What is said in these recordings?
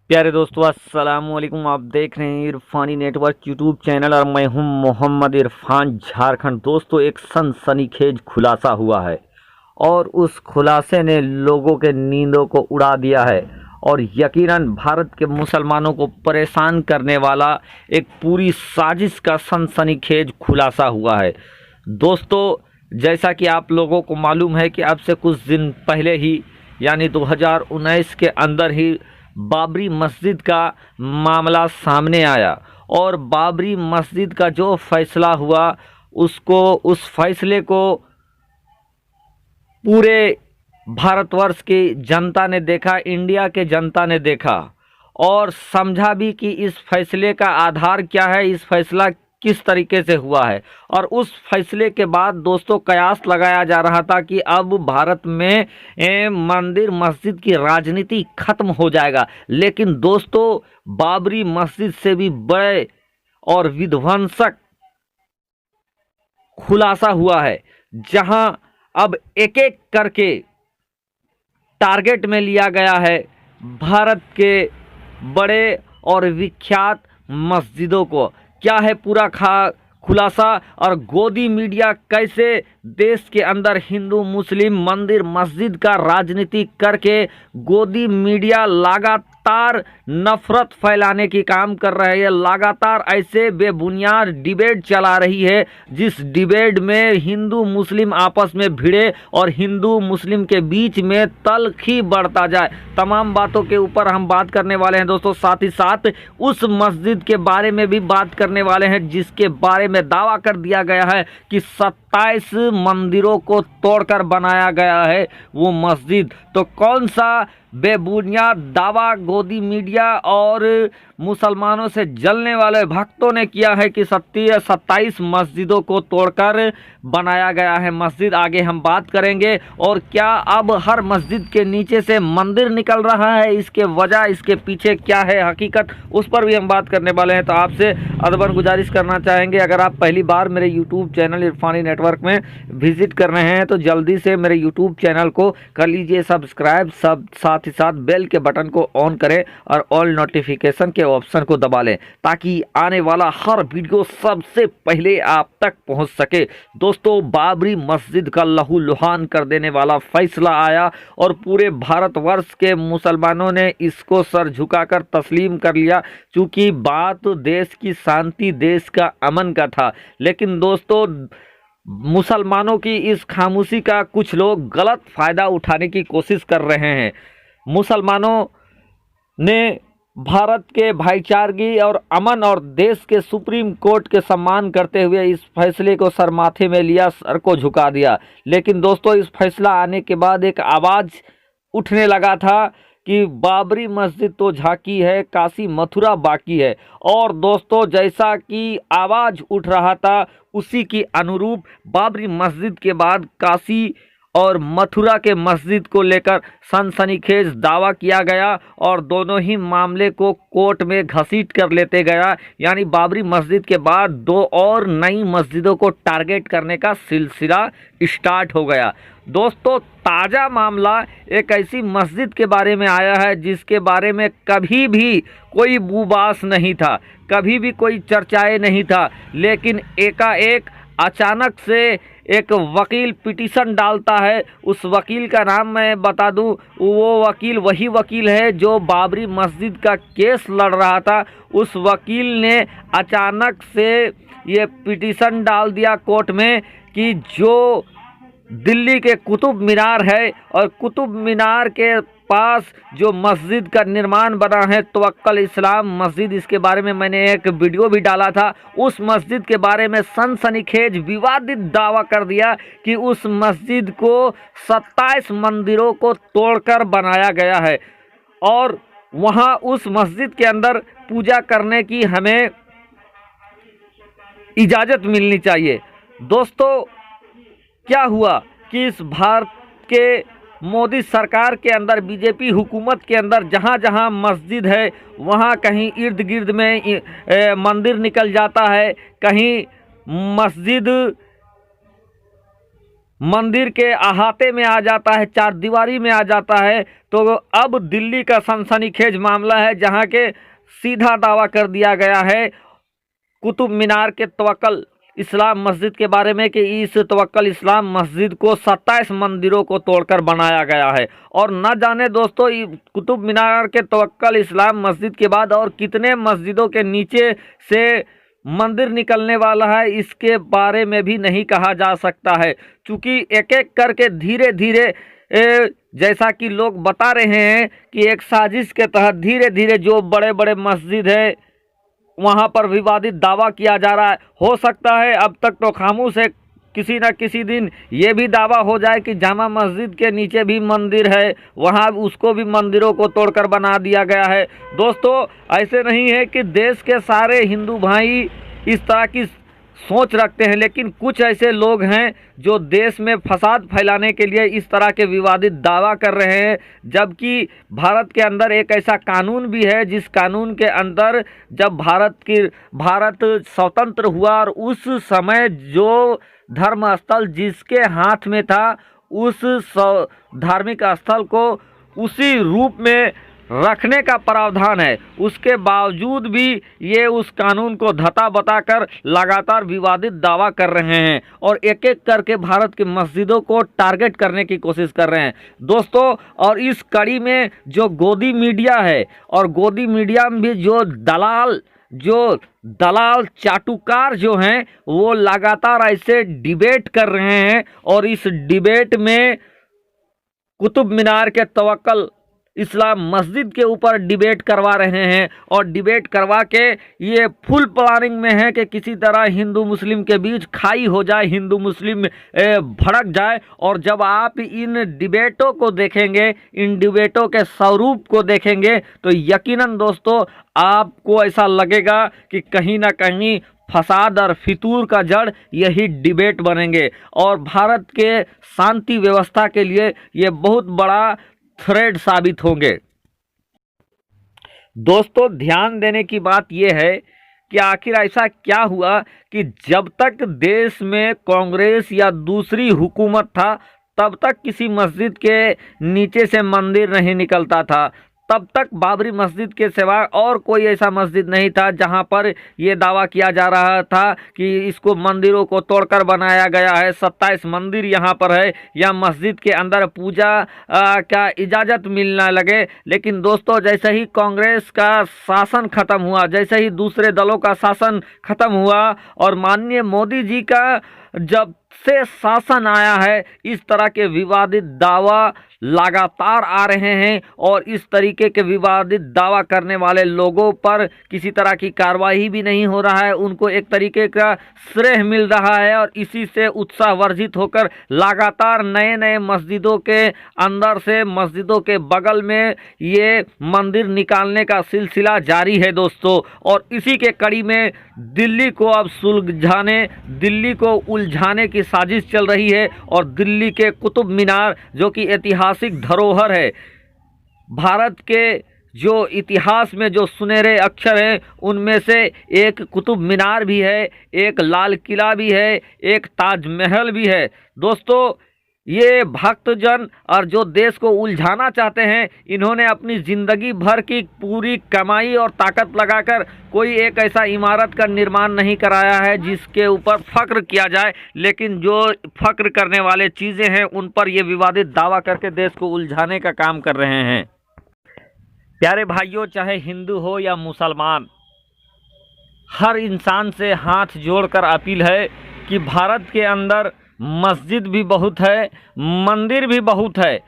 प्यारे दोस्तों, अस्सलाम वालेकुम। आप देख रहे हैं इरफानी नेटवर्क यूट्यूब चैनल और मैं हूं मोहम्मद इरफान, झारखंड। दोस्तों, एक सनसनीखेज खुलासा हुआ है और उस खुलासे ने लोगों के नींदों को उड़ा दिया है और यकीनन भारत के मुसलमानों को परेशान करने वाला एक पूरी साजिश का सनसनीखेज खुलासा हुआ है। दोस्तों, जैसा कि आप लोगों को मालूम है कि अब से कुछ दिन पहले ही यानी 2019 के अंदर ही बाबरी मस्जिद का मामला सामने आया और बाबरी मस्जिद का जो फैसला हुआ उस फैसले को पूरे भारतवर्ष की जनता ने देखा, इंडिया के जनता ने देखा और समझा भी कि इस फैसले का आधार क्या है, इस फैसला किस तरीके से हुआ है। और उस फैसले के बाद दोस्तों कयास लगाया जा रहा था कि अब भारत में मंदिर मस्जिद की राजनीति खत्म हो जाएगा। लेकिन दोस्तों, बाबरी मस्जिद से भी बड़े और विध्वंसक खुलासा हुआ है, जहां अब एक एक करके टारगेट में लिया गया है भारत के बड़े और विख्यात मस्जिदों को। क्या है पूरा खुलासा और गोदी मीडिया कैसे देश के अंदर हिंदू मुस्लिम मंदिर मस्जिद का राजनीति करके गोदी मीडिया लगातार नफरत फैलाने की काम कर रही है, लगातार ऐसे बेबुनियाद डिबेट चला रही है जिस डिबेट में हिंदू मुस्लिम आपस में भिड़े और हिंदू मुस्लिम के बीच में तलखी बढ़ता जाए। तमाम बातों के ऊपर हम बात करने वाले हैं दोस्तों। साथ ही साथ उस मस्जिद के बारे में भी बात करने वाले हैं जिसके बारे में दावा कर दिया गया है कि 27 मंदिरों को तोड़कर बनाया गया है वो मस्जिद। तो कौन सा बेबुनियाद दावा गोदी मीडिया और मुसलमानों से जलने वाले भक्तों ने किया है कि 27 मस्जिदों को तोड़कर बनाया गया है मस्जिद, आगे हम बात करेंगे। और क्या अब हर मस्जिद के नीचे से मंदिर निकल रहा है, इसके वजह, इसके पीछे क्या है हकीकत, उस पर भी हम बात करने वाले हैं। तो आपसे अदबन गुजारिश करना चाहेंगे, अगर आप पहली बार मेरे यूट्यूब चैनल इरफानी नेटवर्क में विजिट कर रहे हैं तो जल्दी से मेरे यूट्यूब चैनल को कर लीजिए सब्सक्राइब, साथ ही साथ बेल के बटन को ऑन करें और ऑल नोटिफिकेशन के ऑप्शन को दबा लें ताकि आने वाला हर वीडियो सबसे पहले आप तक पहुंच सके। दोस्तों, बाबरी मस्जिद का लहूलुहान कर देने वाला फैसला आया और पूरे भारतवर्ष के मुसलमानों ने इसको सर झुकाकर तस्लीम कर लिया, क्योंकि बात देश की शांति, देश का अमन का था। लेकिन दोस्तों, मुसलमानों की इस खामोशी का कुछ लोग गलत फायदा उठाने की कोशिश कर रहे हैं। मुसलमानों ने भारत के भाईचारगी और अमन और देश के सुप्रीम कोर्ट के सम्मान करते हुए इस फैसले को सर माथे में लिया, सर को झुका दिया। लेकिन दोस्तों, इस फैसला आने के बाद एक आवाज़ उठने लगा था कि बाबरी मस्जिद तो झांकी है, काशी मथुरा बाकी है। और दोस्तों, जैसा कि आवाज़ उठ रहा था उसी की अनुरूप बाबरी मस्जिद के बाद काशी और मथुरा के मस्जिद को लेकर सनसनीखेज दावा किया गया और दोनों ही मामले को कोर्ट में घसीट कर लेते गया। यानी बाबरी मस्जिद के बाद दो और नई मस्जिदों को टारगेट करने का सिलसिला स्टार्ट हो गया। दोस्तों, ताज़ा मामला एक ऐसी मस्जिद के बारे में आया है जिसके बारे में कभी भी कोई बुबास नहीं था, कभी भी कोई चर्चाएं नहीं था। लेकिन एकाएक अचानक से एक वकील पिटीशन डालता है। उस वकील का नाम मैं बता दूं, वो वकील वही वकील है जो बाबरी मस्जिद का केस लड़ रहा था। उस वकील ने अचानक से ये पिटीशन डाल दिया कोर्ट में कि जो दिल्ली के कुतुब मीनार है और कुतुब मीनार के पास जो मस्जिद का निर्माण बना है तवक्कल इस्लाम मस्जिद, इसके बारे में मैंने एक वीडियो भी डाला था। उस मस्जिद के बारे में सनसनीखेज विवादित दावा कर दिया कि उस मस्जिद को 27 मंदिरों को तोड़कर बनाया गया है और वहां उस मस्जिद के अंदर पूजा करने की हमें इजाज़त मिलनी चाहिए। दोस्तों, क्या हुआ कि इस भारत के मोदी सरकार के अंदर, बीजेपी हुकूमत के अंदर जहाँ जहाँ मस्जिद है वहाँ कहीं इर्द गिर्द में मंदिर निकल जाता है, कहीं मस्जिद मंदिर के अहाते में आ जाता है, चार दीवारी में आ जाता है। तो अब दिल्ली का सनसनीखेज मामला है जहां के सीधा दावा कर दिया गया है कुतुब मीनार के तवक्कल इस्लाम मस्जिद के बारे में कि इस तवक्कल इस्लाम मस्जिद को 27 मंदिरों को तोड़कर बनाया गया है। और न जाने दोस्तों कुतुब मीनार के तवक्कल इस्लाम मस्जिद के बाद और कितने मस्जिदों के नीचे से मंदिर निकलने वाला है, इसके बारे में भी नहीं कहा जा सकता है, क्योंकि एक एक करके धीरे धीरे जैसा कि लोग बता रहे हैं कि एक साजिश के तहत धीरे धीरे जो बड़े बड़े मस्जिद है वहां पर विवादित दावा किया जा रहा है। हो सकता है अब तक तो खामोश है, किसी न किसी दिन ये भी दावा हो जाए कि जामा मस्जिद के नीचे भी मंदिर है, वहां उसको भी मंदिरों को तोड़कर बना दिया गया है। दोस्तों ऐसे नहीं है कि देश के सारे हिंदू भाई इस तरह की सोच रखते हैं, लेकिन कुछ ऐसे लोग हैं जो देश में फसाद फैलाने के लिए इस तरह के विवादित दावा कर रहे हैं। जबकि भारत के अंदर एक ऐसा कानून भी है जिस कानून के अंदर जब भारत स्वतंत्र हुआ और उस समय जो धर्म स्थल जिसके हाथ में था उस धार्मिक स्थल को उसी रूप में रखने का प्रावधान है। उसके बावजूद भी ये उस कानून को धता बताकर लगातार विवादित दावा कर रहे हैं और एक एक करके भारत की मस्जिदों को टारगेट करने की कोशिश कर रहे हैं दोस्तों। और इस कड़ी में जो गोदी मीडिया है और गोदी मीडिया में भी जो दलाल चाटुकार जो हैं वो लगातार ऐसे डिबेट कर रहे हैं और इस डिबेट में कुतुब मीनार के तवक्कल इस्लाम मस्जिद के ऊपर डिबेट करवा रहे हैं और डिबेट करवा के ये फुल प्लानिंग में है कि किसी तरह हिंदू मुस्लिम के बीच खाई हो जाए, हिंदू मुस्लिम भड़क जाए। और जब आप इन डिबेटों को देखेंगे, इन डिबेटों के स्वरूप को देखेंगे तो यकीनन दोस्तों आपको ऐसा लगेगा कि कहीं ना कहीं फसाद और फितूर का जड़ यही डिबेट बनेंगे और भारत के शांति व्यवस्था के लिए ये बहुत बड़ा थ्रेड साबित होंगे। दोस्तों ध्यान देने की बात यह है कि आखिर ऐसा क्या हुआ कि जब तक देश में कांग्रेस या दूसरी हुकूमत था तब तक किसी मस्जिद के नीचे से मंदिर नहीं निकलता था, तब तक बाबरी मस्जिद के सिवा और कोई ऐसा मस्जिद नहीं था जहां पर ये दावा किया जा रहा था कि इसको मंदिरों को तोड़कर बनाया गया है, 27 मंदिर यहाँ पर है या मस्जिद के अंदर पूजा का इजाज़त मिलने लगे। लेकिन दोस्तों जैसे ही कांग्रेस का शासन खत्म हुआ, जैसे ही दूसरे दलों का शासन खत्म हुआ और माननीय मोदी जी का जब से शासन आया है, इस तरह के विवादित दावा लगातार आ रहे हैं और इस तरीके के विवादित दावा करने वाले लोगों पर किसी तरह की कार्रवाई भी नहीं हो रहा है, उनको एक तरीके का श्रेय मिल रहा है और इसी से उत्साह वर्जित होकर लगातार नए नए मस्जिदों के अंदर से मस्जिदों के बगल में ये मंदिर निकालने का सिलसिला जारी है दोस्तों। और इसी के कड़ी में दिल्ली को अब सुलझाने, दिल्ली को उलझाने की साजिश चल रही है और दिल्ली के कुतुब मीनार जो कि ऐतिहासिक धरोहर है, भारत के जो इतिहास में जो सुनहरे अक्षर हैं उनमें से एक कुतुब मीनार भी है, एक लाल किला भी है, एक ताजमहल भी है। दोस्तों ये भक्तजन और जो देश को उलझाना चाहते हैं, इन्होंने अपनी ज़िंदगी भर की पूरी कमाई और ताकत लगाकर कोई एक ऐसा इमारत का निर्माण नहीं कराया है जिसके ऊपर फ़ख्र किया जाए, लेकिन जो फ़ख्र करने वाले चीज़ें हैं उन पर ये विवादित दावा करके देश को उलझाने का काम कर रहे हैं। प्यारे भाइयों, चाहे हिंदू हो या मुसलमान, हर इंसान से हाथ जोड़कर अपील है कि भारत के अंदर मस्जिद भी बहुत है, मंदिर भी बहुत है।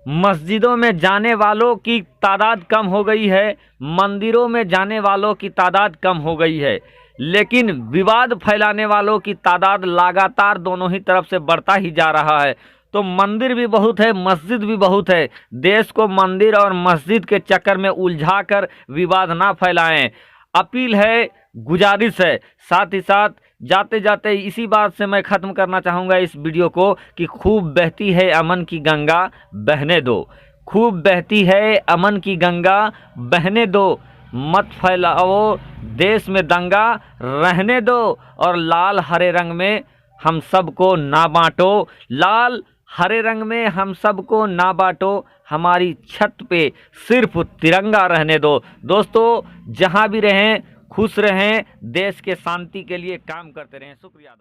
मस्जिदों में जाने वालों की तादाद कम हो गई है, मंदिरों में जाने वालों की तादाद कम हो गई है, लेकिन विवाद फैलाने वालों की तादाद लगातार दोनों ही तरफ से बढ़ता ही जा रहा है। तो मंदिर भी बहुत है, मस्जिद भी बहुत है। देश को मंदिर और मस्जिद के चक्कर में उलझाकर विवाद ना फैलाएं। अपील है, गुजारिश है। साथ ही साथ जाते जाते इसी बात से मैं ख़त्म करना चाहूँगा इस वीडियो को कि खूब बहती है अमन की गंगा, बहने दो। खूब बहती है अमन की गंगा, बहने दो। मत फैलाओ देश में दंगा, रहने दो। और लाल हरे रंग में हम सबको ना बांटो, लाल हरे रंग में हम सबको ना बांटो, हमारी छत पे सिर्फ तिरंगा रहने दो। दोस्तों, जहां भी रहें खुश रहें, देश के शांति के लिए काम करते रहें। शुक्रिया।